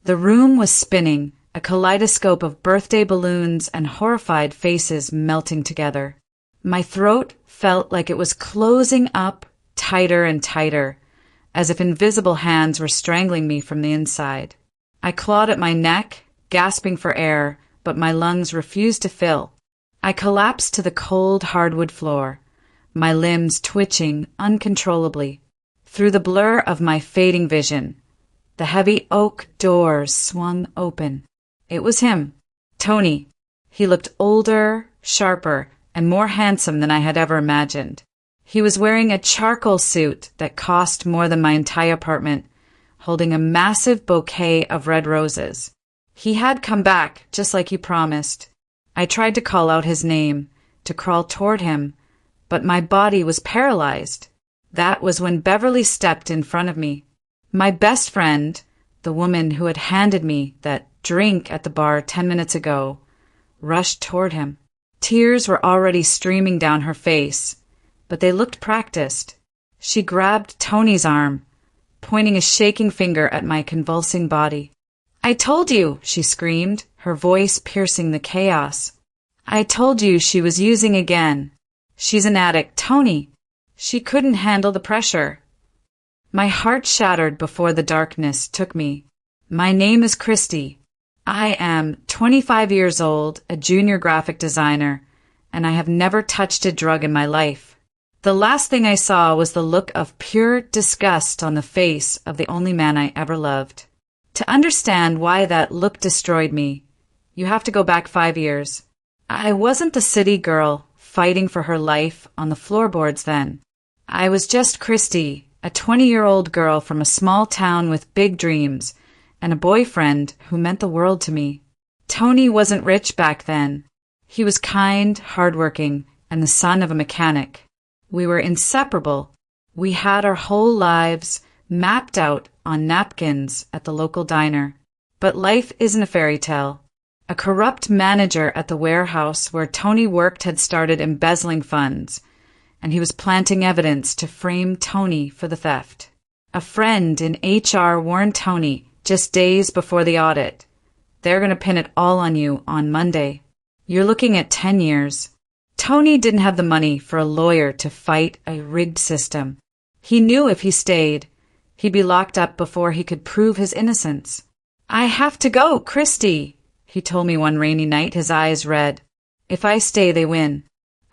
The room was spinning, a kaleidoscope of birthday balloons and horrified faces melting together. My throat felt like it was closing up tighter and tighter, as if invisible hands were strangling me from the inside. I clawed at my neck, gasping for air, but my lungs refused to fill. I collapsed to the cold hardwood floor, my limbs twitching uncontrollably. Through the blur of my fading vision, the heavy oak doors swung open. It was him, Tony. He looked older, sharper, and more handsome than I had ever imagined. He was wearing a charcoal suit that cost more than my entire apartment, holding a massive bouquet of red roses. He had come back, just like he promised. I tried to call out his name, to crawl toward him, but my body was paralyzed. That was when Beverly stepped in front of me. My best friend, the woman who had handed me that drink at the bar 10 minutes ago, rushed toward him. Tears were already streaming down her face, but they looked practiced. She grabbed Tony's arm, pointing a shaking finger at my convulsing body. "I told you," she screamed, her voice piercing the chaos. "I told you she was using again. She's an addict, Tony. She couldn't handle the pressure." My heart shattered before the darkness took me. "My name is Christie. I am 25 years old, a junior graphic designer, and I have never touched a drug in my life." The last thing I saw was the look of pure disgust on the face of the only man I ever loved. To understand why that look destroyed me, you have to go back 5 years. I wasn't the city girl fighting for her life on the floorboards then. I was just Christie, a 20-year-old girl from a small town with big dreams, and a boyfriend who meant the world to me. Tony wasn't rich back then. He was kind, hardworking, and the son of a mechanic. We were inseparable. We had our whole lives mapped out on napkins at the local diner. But life isn't a fairy tale. A corrupt manager at the warehouse where Tony worked had started embezzling funds, and he was planting evidence to frame Tony for the theft. A friend in HR warned Tony just days before the audit. "They're going to pin it all on you on Monday. You're looking at 10 years. Tony didn't have the money for a lawyer to fight a rigged system. He knew if he stayed, he'd be locked up before he could prove his innocence. "I have to go, Christie," he told me one rainy night, his eyes red. "If I stay, they win.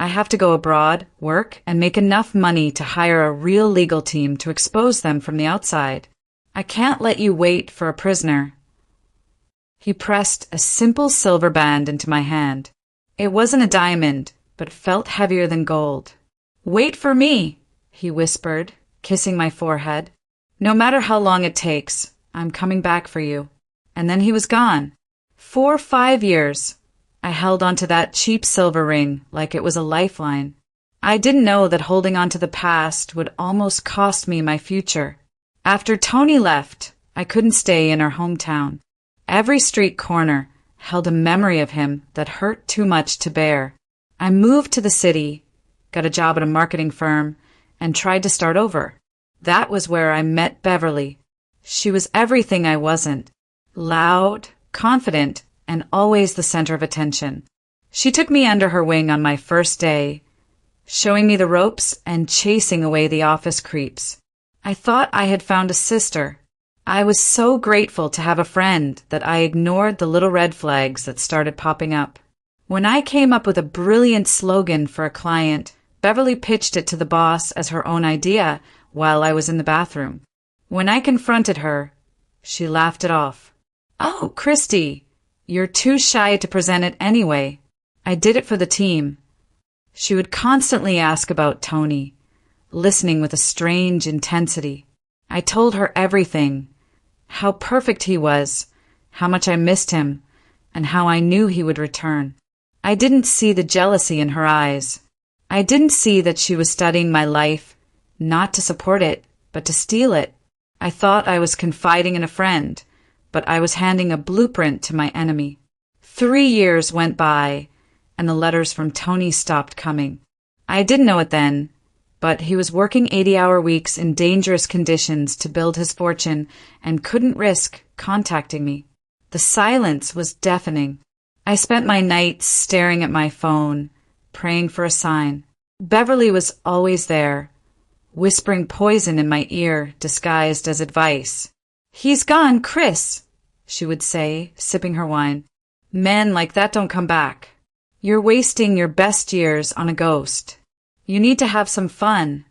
I have to go abroad, work, and make enough money to hire a real legal team to expose them from the outside. I can't let you wait for a prisoner." He pressed a simple silver band into my hand. It wasn't a diamond, but felt heavier than gold. "Wait for me," he whispered, kissing my forehead. "No matter how long it takes, I'm coming back for you." And then he was gone. For 5 years, I held onto that cheap silver ring like it was a lifeline. I didn't know that holding onto the past would almost cost me my future. After Tony left, I couldn't stay in our hometown. Every street corner held a memory of him that hurt too much to bear. I moved to the city, got a job at a marketing firm, and tried to start over. That was where I met Beverly. She was everything I wasn't. Loud, confident, and always the center of attention. She took me under her wing on my first day, showing me the ropes and chasing away the office creeps. I thought I had found a sister. I was so grateful to have a friend that I ignored the little red flags that started popping up. When I came up with a brilliant slogan for a client, Beverly pitched it to the boss as her own idea while I was in the bathroom. When I confronted her, she laughed it off. "Oh, Christie, you're too shy to present it anyway." I did it for the team. She would constantly ask about Tony, listening with a strange intensity. I told her everything, how perfect he was, how much I missed him, and how I knew he would return. I didn't see the jealousy in her eyes. I didn't see that she was studying my life, not to support it, but to steal it. I thought I was confiding in a friend, but I was handing a blueprint to my enemy. 3 years went by, and the letters from Tony stopped coming. I didn't know it then, but he was working 80-hour weeks in dangerous conditions to build his fortune and couldn't risk contacting me. The silence was deafening. I spent my nights staring at my phone, praying for a sign. Beverly was always there, whispering poison in my ear disguised as advice. "He's gone, Chris," she would say, sipping her wine. "Men like that don't come back. You're wasting your best years on a ghost. You need to have some fun."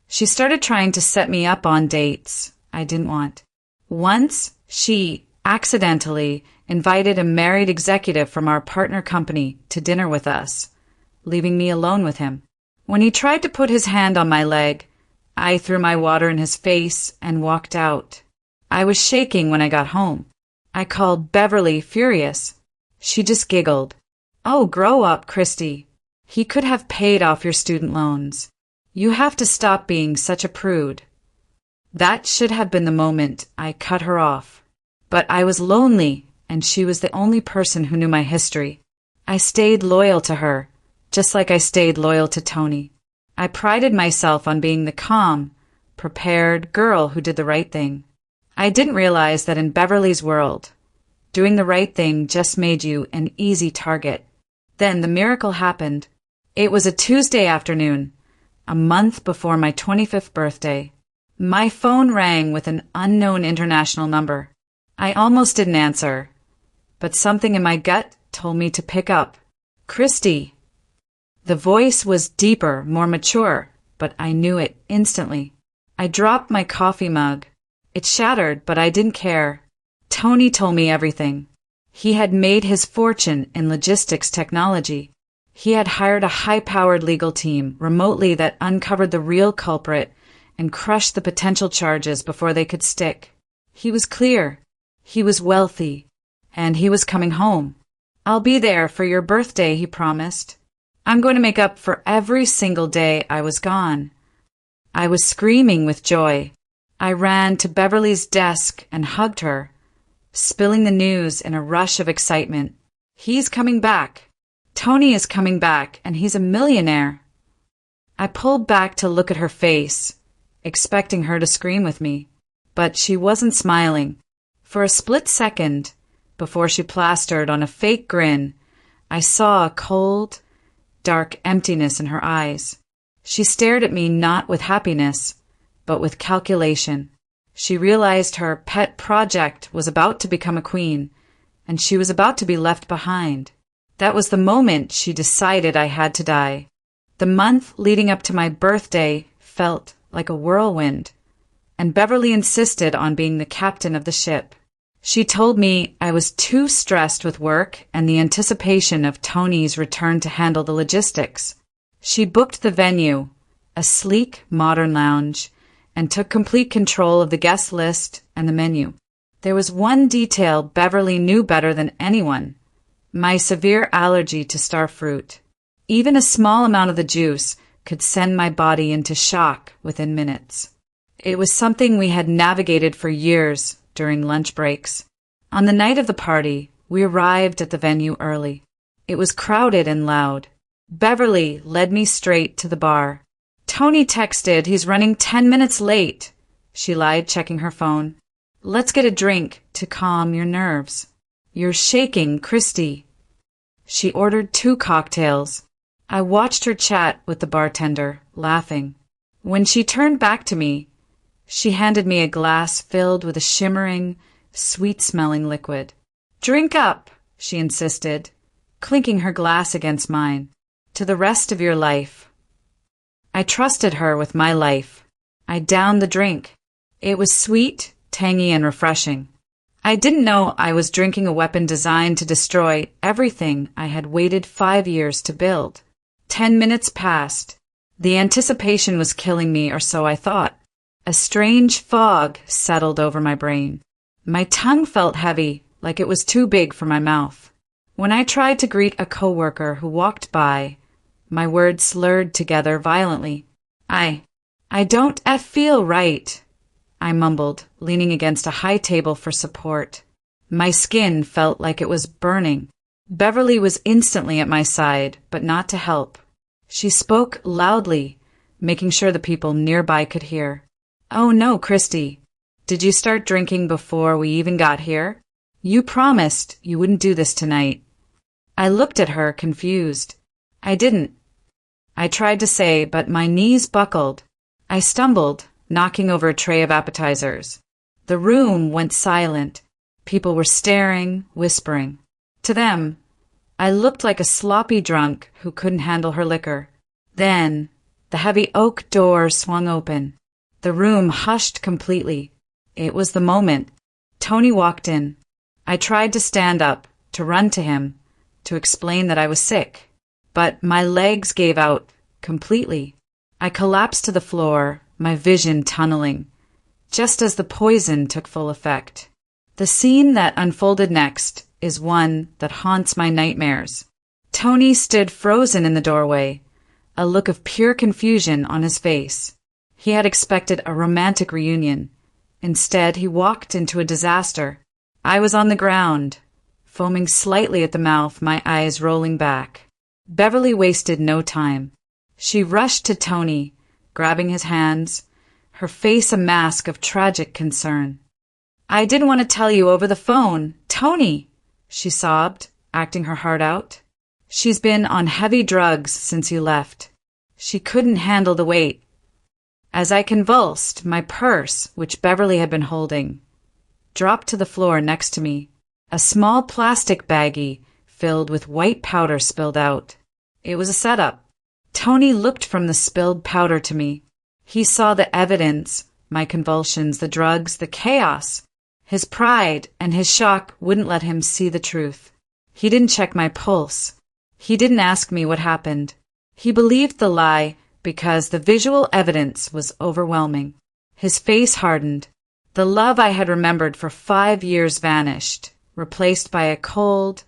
She started trying to set me up on dates I didn't want. Once, she accidentally invited a married executive from our partner company to dinner with us, leaving me alone with him. When he tried to put his hand on my leg, I threw my water in his face and walked out. I was shaking when I got home. I called Beverly furious. She just giggled. "Oh, grow up, Christie. He could have paid off your student loans. You have to stop being such a prude." That should have been the moment I cut her off. But I was lonely, and she was the only person who knew my history. I stayed loyal to her, just like I stayed loyal to Tony. I prided myself on being the calm, prepared girl who did the right thing. I didn't realize that in Beverly's world, doing the right thing just made you an easy target. Then the miracle happened. It was a Tuesday afternoon, a month before my 25th birthday. My phone rang with an unknown international number. I almost didn't answer, but something in my gut told me to pick up. "Christie." The voice was deeper, more mature, but I knew it instantly. I dropped my coffee mug. It shattered, but I didn't care. Tony told me everything. He had made his fortune in logistics technology. He had hired a high-powered legal team remotely that uncovered the real culprit and crushed the potential charges before they could stick. He was clear. He was wealthy. And he was coming home. "I'll be there for your birthday," he promised. "I'm going to make up for every single day I was gone." I was screaming with joy. I ran to Beverly's desk and hugged her, spilling the news in a rush of excitement. "He's coming back. Tony is coming back, and he's a millionaire." I pulled back to look at her face, expecting her to scream with me, but she wasn't smiling. For a split second, before she plastered on a fake grin, I saw a cold, dark emptiness in her eyes. She stared at me not with happiness, but with calculation. She realized her pet project was about to become a queen, and she was about to be left behind. That was the moment she decided I had to die. The month leading up to my birthday felt like a whirlwind, and Beverly insisted on being the captain of the ship. She told me I was too stressed with work and the anticipation of Tony's return to handle the logistics. She booked the venue, a sleek, modern lounge, and took complete control of the guest list and the menu. There was one detail Beverly knew better than anyone: my severe allergy to star fruit. Even a small amount of the juice could send my body into shock within minutes. It was something we had navigated for years during lunch breaks. On the night of the party, we arrived at the venue early. It was crowded and loud. Beverly led me straight to the bar. "Tony texted he's running 10 minutes late," she lied, checking her phone. "Let's get a drink to calm your nerves." "You're shaking, Christie." She ordered 2 cocktails. I watched her chat with the bartender, laughing. When she turned back to me, she handed me a glass filled with a shimmering, sweet-smelling liquid. "Drink up," she insisted, clinking her glass against mine. "To the rest of your life." I trusted her with my life. I downed the drink. It was sweet, tangy, and refreshing. I didn't know I was drinking a weapon designed to destroy everything I had waited 5 years to build. 10 minutes passed. The anticipation was killing me, or so I thought. A strange fog settled over my brain. My tongue felt heavy, like it was too big for my mouth. When I tried to greet a coworker who walked by, my words slurred together violently. I don't feel right," I mumbled, leaning against a high table for support. My skin felt like it was burning. Beverly was instantly at my side, but not to help. She spoke loudly, making sure the people nearby could hear. "Oh no, Christie. Did you start drinking before we even got here? You promised you wouldn't do this tonight. I looked at her, confused. I didn't. I tried to say, but my knees buckled. I stumbled, knocking over a tray of appetizers. The room went silent. People were staring, whispering. To them, I looked like a sloppy drunk who couldn't handle her liquor. Then, the heavy oak door swung open. The room hushed completely. It was the moment. Tony walked in. I tried to stand up, to run to him, to explain that I was sick. But my legs gave out completely. I collapsed to the floor, my vision tunneling, just as the poison took full effect. The scene that unfolded next is one that haunts my nightmares. Tony stood frozen in the doorway, a look of pure confusion on his face. He had expected a romantic reunion. Instead, he walked into a disaster. I was on the ground, foaming slightly at the mouth, my eyes rolling back. Beverly wasted no time. She rushed to Tony, grabbing his hands, her face a mask of tragic concern. I didn't want to tell you over the phone, Tony, she sobbed, acting her heart out. She's been on heavy drugs since you left. She couldn't handle the weight. As I convulsed, my purse, which Beverly had been holding, dropped to the floor next to me. A small plastic baggie filled with white powder spilled out. It was a setup. Tony looked from the spilled powder to me. He saw the evidence, my convulsions, the drugs, the chaos. His pride and his shock wouldn't let him see the truth. He didn't check my pulse. He didn't ask me what happened. He believed the lie because the visual evidence was overwhelming. His face hardened. The love I had remembered for 5 years vanished, replaced by a cold,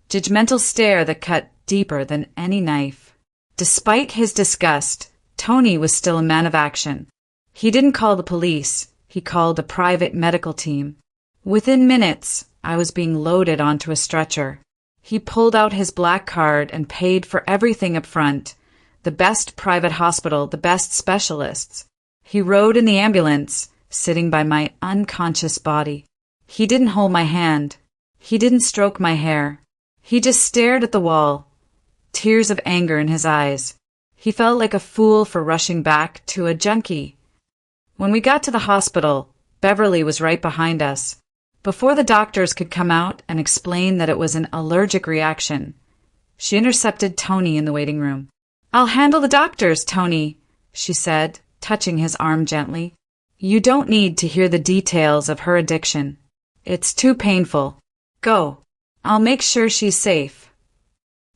judgmental stare that cut deeper than any knife. Despite his disgust, Tony was still a man of action. He didn't call the police. He called a private medical team. Within minutes, I was being loaded onto a stretcher. He pulled out his black card and paid for everything up front. The best private hospital, the best specialists. He rode in the ambulance, sitting by my unconscious body. He didn't hold my hand. He didn't stroke my hair. He just stared at the wall, tears of anger in his eyes. He felt like a fool for rushing back to a junkie. When we got to the hospital, Beverly was right behind us. Before the doctors could come out and explain that it was an allergic reaction, she intercepted Tony in the waiting room. I'll handle the doctors, Tony, she said, touching his arm gently. You don't need to hear the details of her addiction. It's too painful. Go. I'll make sure she's safe.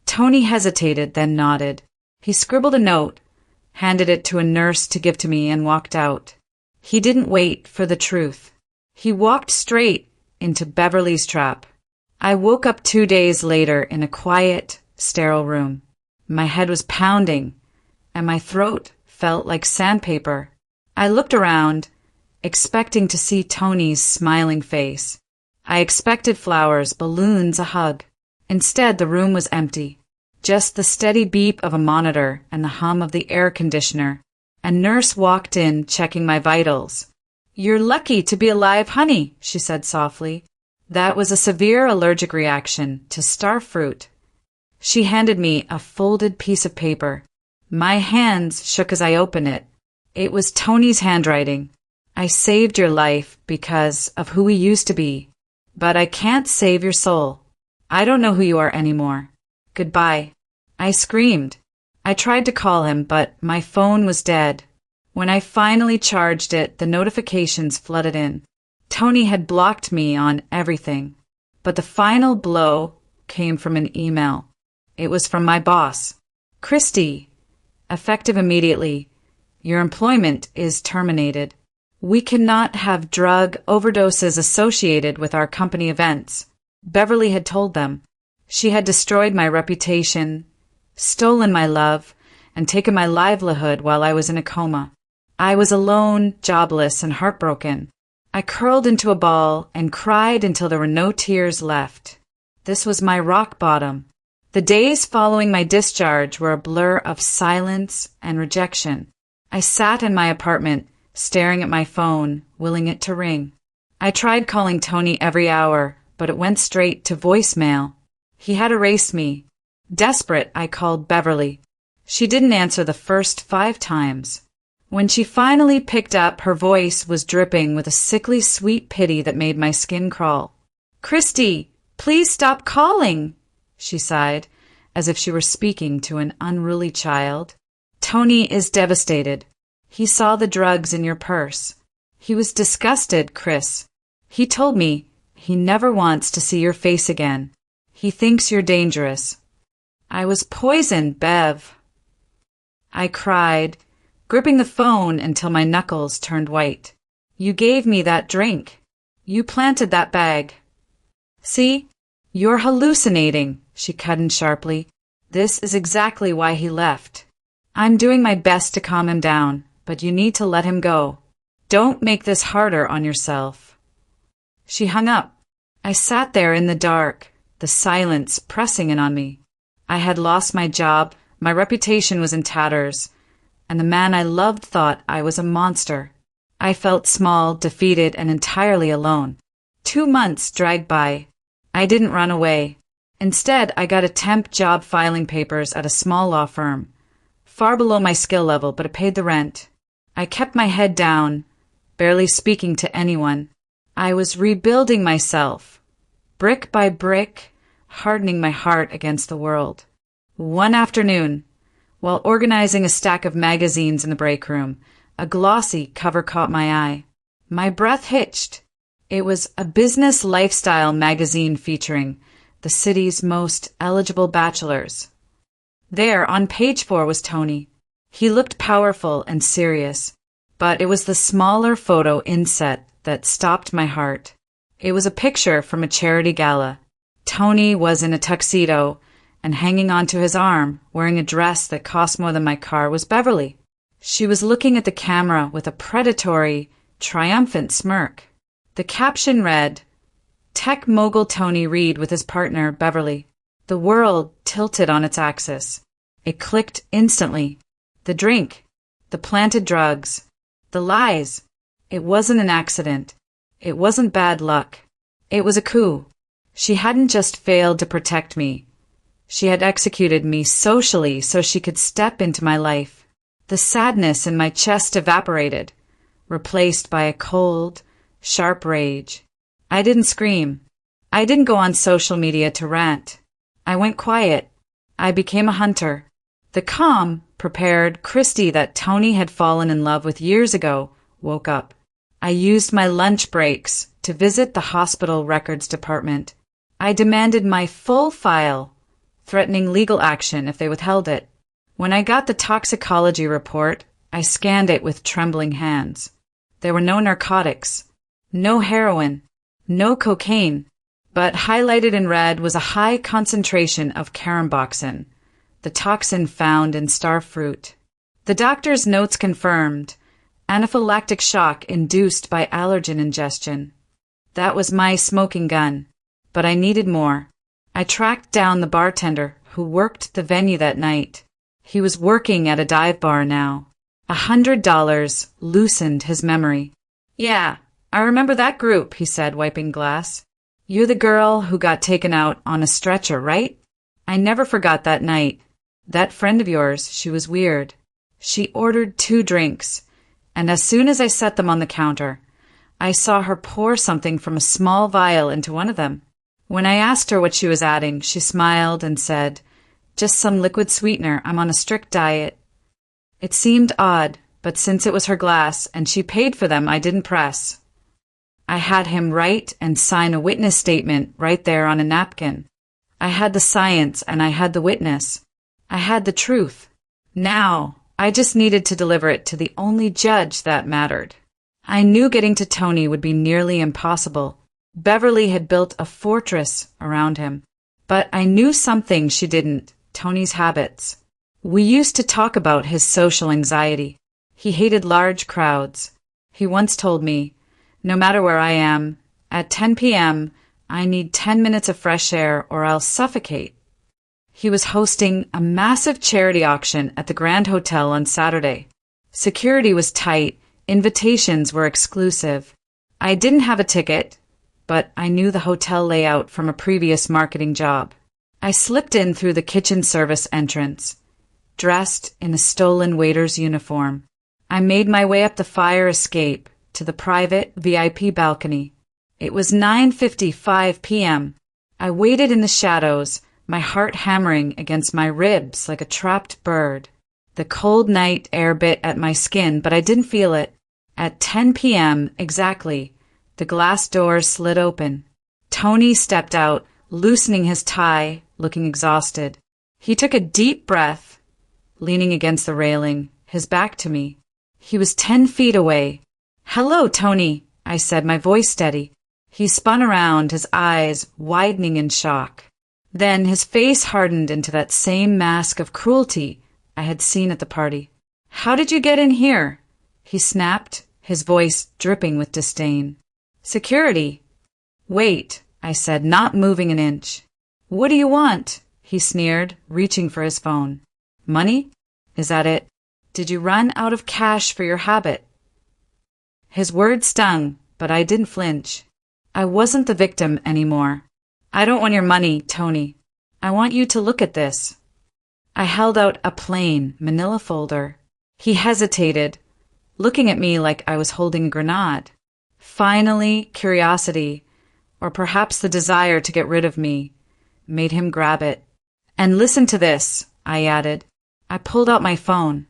Tony hesitated, then nodded. He scribbled a note, handed it to a nurse to give to me, and walked out. He didn't wait for the truth. He walked straight into Beverly's trap. I woke up 2 days later in a quiet, sterile room. My head was pounding, and my throat felt like sandpaper. I looked around, expecting to see Tony's smiling face. I expected flowers, balloons, a hug. Instead, the room was empty. Just the steady beep of a monitor and the hum of the air conditioner. A nurse walked in, checking my vitals. You're lucky to be alive, honey, she said softly. That was a severe allergic reaction to starfruit. She handed me a folded piece of paper. My hands shook as I opened it. It was Tony's handwriting. I saved your life because of who we used to be. But I can't save your soul. I don't know who you are anymore. Goodbye. I screamed. I tried to call him, but my phone was dead. When I finally charged it, the notifications flooded in. Tony had blocked me on everything. But the final blow came from an email. It was from my boss. Christie. Effective immediately. Your employment is terminated. We cannot have drug overdoses associated with our company events. Beverly had told them. She had destroyed my reputation, stolen my love, and taken my livelihood while I was in a coma. I was alone, jobless, and heartbroken. I curled into a ball and cried until there were no tears left. This was my rock bottom. The days following my discharge were a blur of silence and rejection. I sat in my apartment, staring at my phone, willing it to ring. I tried calling Tony every hour, but it went straight to voicemail. He had erased me. Desperate, I called Beverly. She didn't answer the first 5 times. When she finally picked up, her voice was dripping with a sickly sweet pity that made my skin crawl. "Christie, please stop calling," she sighed, as if she were speaking to an unruly child. "Tony is devastated. He saw the drugs in your purse. He was disgusted, Chris. He told me he never wants to see your face again. He thinks you're dangerous." "I was poisoned, Bev," I cried, gripping the phone until my knuckles turned white. "You gave me that drink. You planted that bag." "See? You're hallucinating," she cut in sharply. "This is exactly why he left. I'm doing my best to calm him down, but you need to let him go. Don't make this harder on yourself." She hung up. I sat there in the dark, the silence pressing in on me. I had lost my job, my reputation was in tatters, and the man I loved thought I was a monster. I felt small, defeated, and entirely alone. 2 months dragged by. I didn't run away. Instead, I got a temp job filing papers at a small law firm. Far below my skill level, but it paid the rent. I kept my head down, barely speaking to anyone. I was rebuilding myself, brick by brick, hardening my heart against the world. One afternoon, while organizing a stack of magazines in the break room, a glossy cover caught my eye. My breath hitched. It was a business lifestyle magazine featuring the city's most eligible bachelors. There, on page 4, was Tony. He looked powerful and serious, but it was the smaller photo inset that stopped my heart. It was a picture from a charity gala. Tony was in a tuxedo, and hanging onto his arm, wearing a dress that cost more than my car, was Beverly. She was looking at the camera with a predatory, triumphant smirk. The caption read, "Tech mogul Tony Reed with his partner, Beverly." The world tilted on its axis. It clicked instantly. The drink, the planted drugs, the lies. It wasn't an accident. It wasn't bad luck. It was a coup. She hadn't just failed to protect me. She had executed me socially so she could step into my life. The sadness in my chest evaporated, replaced by a cold, sharp rage. I didn't scream. I didn't go on social media to rant. I went quiet. I became a hunter. The calm, prepared Christie that Tony had fallen in love with years ago woke up. I used my lunch breaks to visit the hospital records department. I demanded my full file, threatening legal action if they withheld it. When I got the toxicology report, I scanned it with trembling hands. There were no narcotics, no heroin, no cocaine, but highlighted in red was a high concentration of caramboxin, the toxin found in star fruit. The doctor's notes confirmed anaphylactic shock induced by allergen ingestion. That was my smoking gun, but I needed more. I tracked down the bartender who worked the venue that night. He was working at a dive bar now. $100 loosened his memory. "Yeah, I remember that group," he said, wiping glass. "You're the girl who got taken out on a stretcher, right? I never forgot that night. That friend of yours, she was weird. She ordered 2 drinks, and as soon as I set them on the counter, I saw her pour something from a small vial into one of them. When I asked her what she was adding, she smiled and said, 'Just some liquid sweetener. I'm on a strict diet.' It seemed odd, but since it was her glass and she paid for them, I didn't press. I had him write and sign a witness statement right there on a napkin. I had the science and I had the witness. I had the truth. Now, I just needed to deliver it to the only judge that mattered. I knew getting to Tony would be nearly impossible. Beverly had built a fortress around him. But I knew something she didn't, Tony's habits. We used to talk about his social anxiety. He hated large crowds. He once told me, "No matter where I am, at 10 p.m., I need 10 minutes of fresh air or I'll suffocate." He was hosting a massive charity auction at the Grand Hotel on Saturday. Security was tight, Invitations were exclusive. I didn't have a ticket, but I knew the hotel layout from a previous marketing job. I slipped in through the kitchen service entrance, dressed in a stolen waiter's uniform. I made my way up the fire escape to the private VIP balcony. It was 9:55 p.m. I waited in the shadows, my heart hammering against my ribs like a trapped bird. The cold night air bit at my skin, but I didn't feel it. At 10 p.m. exactly, the glass doors slid open. Tony stepped out, loosening his tie, looking exhausted. He took a deep breath, leaning against the railing, his back to me. He was 10 feet away. "Hello, Tony," I said, my voice steady. He spun around, his eyes widening in shock. Then his face hardened into that same mask of cruelty I had seen at the party. "How did you get in here?" he snapped, his voice dripping with disdain. "Security." "Wait," I said, not moving an inch. "What do you want?" he sneered, reaching for his phone. "Money? Is that it? Did you run out of cash for your habit?" His words stung, but I didn't flinch. I wasn't the victim anymore. "I don't want your money, Tony. I want you to look at this." I held out a plain, manila folder. He hesitated, looking at me like I was holding a grenade. Finally, curiosity, or perhaps the desire to get rid of me, made him grab it. "And listen to this," I added. I pulled out my phone.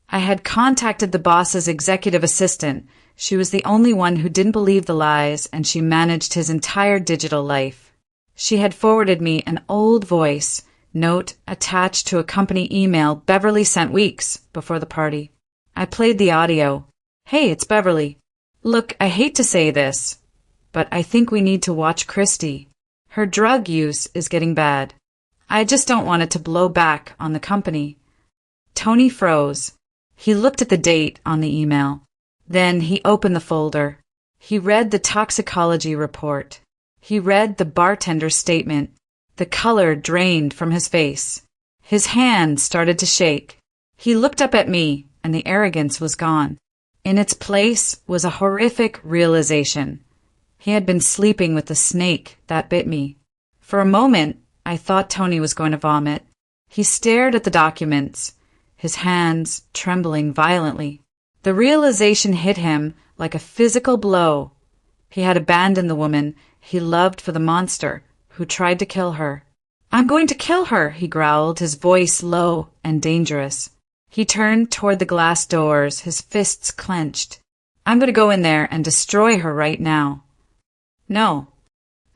I had contacted the boss's executive assistant. She was the only one who didn't believe the lies, and she managed his entire digital life. She had forwarded me an old voice note attached to a company email Beverly sent weeks before the party. I played the audio. "Hey, it's Beverly. Look, I hate to say this, but I think we need to watch Christie. Her drug use is getting bad. I just don't want it to blow back on the company." Tony froze. He looked at the date on the email. Then he opened the folder. He read the toxicology report. He read the bartender's statement. The color drained from his face. His hand started to shake. He looked up at me, and the arrogance was gone. In its place was a horrific realization. He had been sleeping with the snake that bit me. For a moment, I thought Tony was going to vomit. He stared at the documents, his hands trembling violently. The realization hit him like a physical blow. He had abandoned the woman he loved for the monster who tried to kill her. "I'm going to kill her," he growled, his voice low and dangerous. He turned toward the glass doors, his fists clenched. "I'm going to go in there and destroy her right now." "No."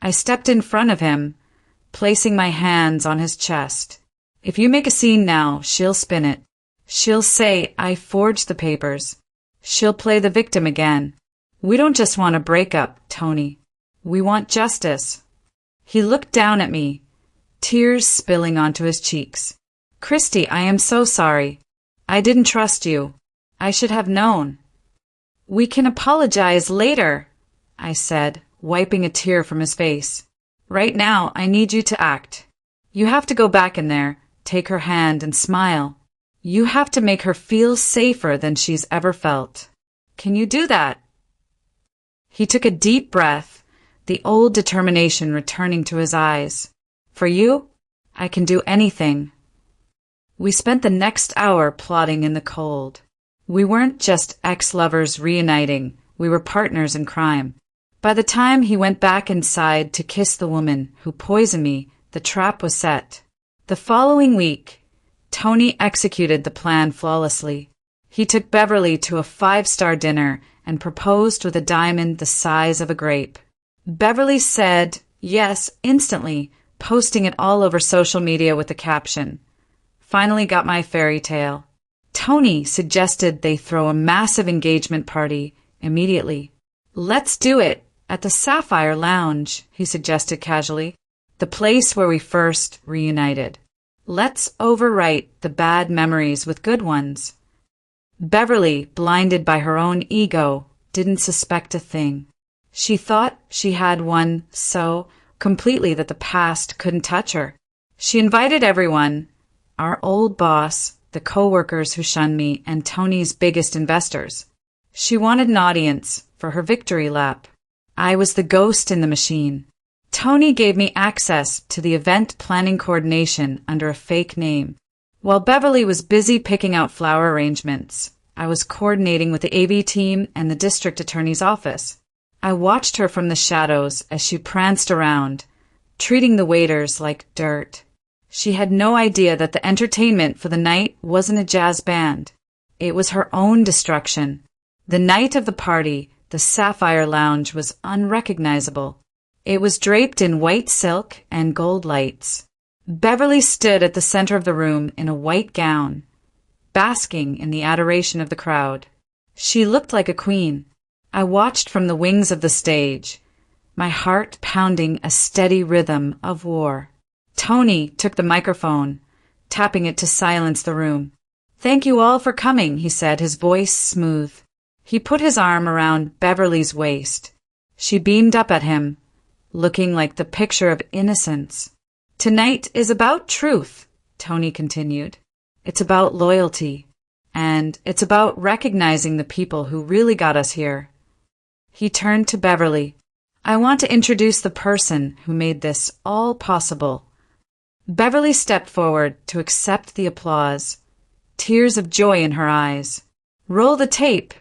I stepped in front of him, placing my hands on his chest. "If you make a scene now, she'll spin it. She'll say I forged the papers. She'll play the victim again. We don't just want a breakup, Tony. We want justice." He looked down at me, tears spilling onto his cheeks. "Christie, I am so sorry. I didn't trust you. I should have known." "We can apologize later," I said, wiping a tear from his face. "Right now, I need you to act. You have to go back in there, take her hand, and smile. You have to make her feel safer than she's ever felt. Can you do that?" He took a deep breath, the old determination returning to his eyes. "For you, I can do anything." We spent the next hour plotting in the cold. We weren't just ex-lovers reuniting, we were partners in crime. By the time he went back inside to kiss the woman who poisoned me, the trap was set. The following week, Tony executed the plan flawlessly. He took Beverly to a 5-star dinner and proposed with a diamond the size of a grape. Beverly said yes instantly, posting it all over social media with the caption, "Finally got my fairy tale." Tony suggested they throw a massive engagement party immediately. "Let's do it at the Sapphire Lounge," he suggested casually, "the place where we first reunited. Let's overwrite the bad memories with good ones." Beverly, blinded by her own ego, didn't suspect a thing. She thought she had one so completely that the past couldn't touch her. She invited everyone, our old boss, the co-workers who shunned me, and Tony's biggest investors. She wanted an audience for her victory lap. I was the ghost in the machine. Tony gave me access to the event planning coordination under a fake name. While Beverly was busy picking out flower arrangements, I was coordinating with the AV team and the district attorney's office. I watched her from the shadows as she pranced around, treating the waiters like dirt. She had no idea that the entertainment for the night wasn't a jazz band. It was her own destruction. The night of the party, the Sapphire Lounge was unrecognizable. It was draped in white silk and gold lights. Beverly stood at the center of the room in a white gown, basking in the adoration of the crowd. She looked like a queen. I watched from the wings of the stage, my heart pounding a steady rhythm of war. Tony took the microphone, tapping it to silence the room. "Thank you all for coming," he said, his voice smooth. He put his arm around Beverly's waist. She beamed up at him, looking like the picture of innocence. "Tonight is about truth," Tony continued. "It's about loyalty, and it's about recognizing the people who really got us here." He turned to Beverly. "I want to introduce the person who made this all possible." Beverly stepped forward to accept the applause, tears of joy in her eyes. "Roll the tape,"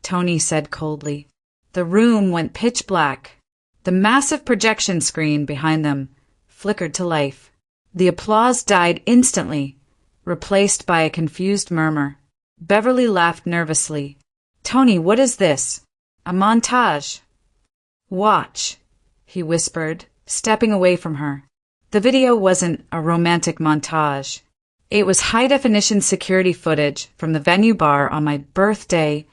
Tony said coldly. The room went pitch black. The massive projection screen behind them flickered to life. The applause died instantly, replaced by a confused murmur. Beverly laughed nervously. "Tony, what is this? A montage?" "Watch," he whispered, stepping away from her. The video wasn't a romantic montage. It was high-definition security footage from the venue bar on my birthday,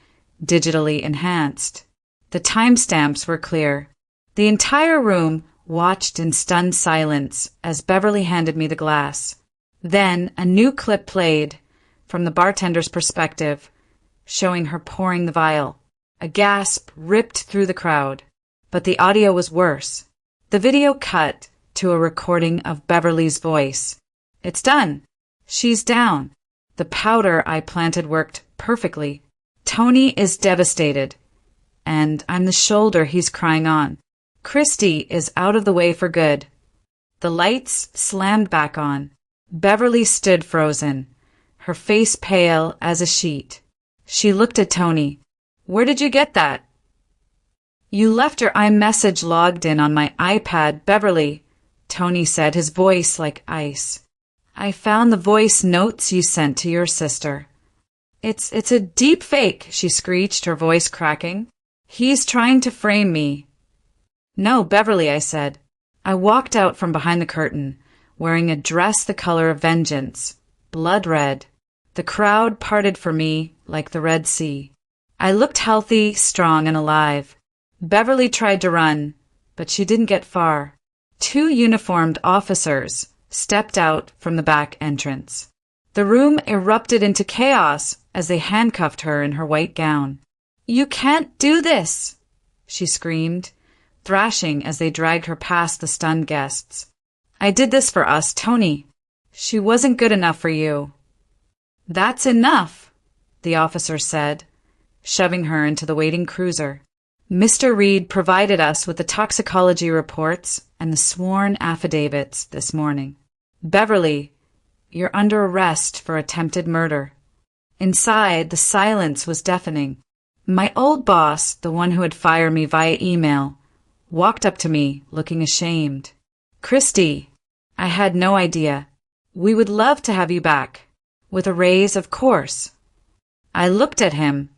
digitally enhanced. The timestamps were clear. The entire room watched in stunned silence as Beverly handed me the glass. Then a new clip played, from the bartender's perspective, showing her pouring the vial. A gasp ripped through the crowd, but the audio was worse. The video cut to a recording of Beverly's voice. "It's done. She's down." The powder I planted worked perfectly. Tony is devastated, and I'm the shoulder he's crying on. Christie is out of the way for good. The lights slammed back on. Beverly stood frozen, her face pale as a sheet. She looked at Tony. "Where did you get that?" "You left your iMessage logged in on my iPad, Beverly," Tony said, his voice like ice. "I found the voice notes you sent to your sister." It's a deep fake," she screeched, her voice cracking. "He's trying to frame me." "No, Beverly," I said. I walked out from behind the curtain, wearing a dress the color of vengeance, blood red. The crowd parted for me like the Red Sea. I looked healthy, strong, and alive. Beverly tried to run, but she didn't get far. 2 uniformed officers stepped out from the back entrance. The room erupted into chaos as they handcuffed her in her white gown. "You can't do this," she screamed, thrashing as they dragged her past the stunned guests. "I did this for us, Tony. She wasn't good enough for you." "That's enough," the officer said, shoving her into the waiting cruiser. "Mr. Reed provided us with the toxicology reports and the sworn affidavits this morning. Beverly, you're under arrest for attempted murder." Inside, the silence was deafening. My old boss, the one who had fired me via email, walked up to me, looking ashamed. "Christie, I had no idea. We would love to have you back." "With a raise, of course." I looked at him,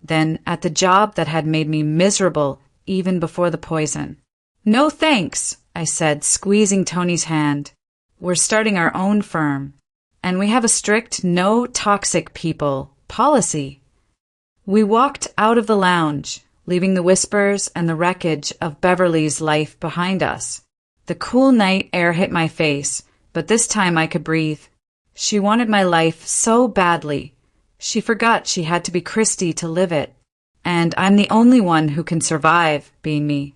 then at the job that had made me miserable even before the poison. "No thanks," I said, squeezing Tony's hand. "We're starting our own firm, and we have a strict no toxic people policy." We walked out of the lounge, leaving the whispers and the wreckage of Beverly's life behind us. The cool night air hit my face, but this time I could breathe. She wanted my life so badly. She forgot she had to be Christie to live it, and I'm the only one who can survive being me.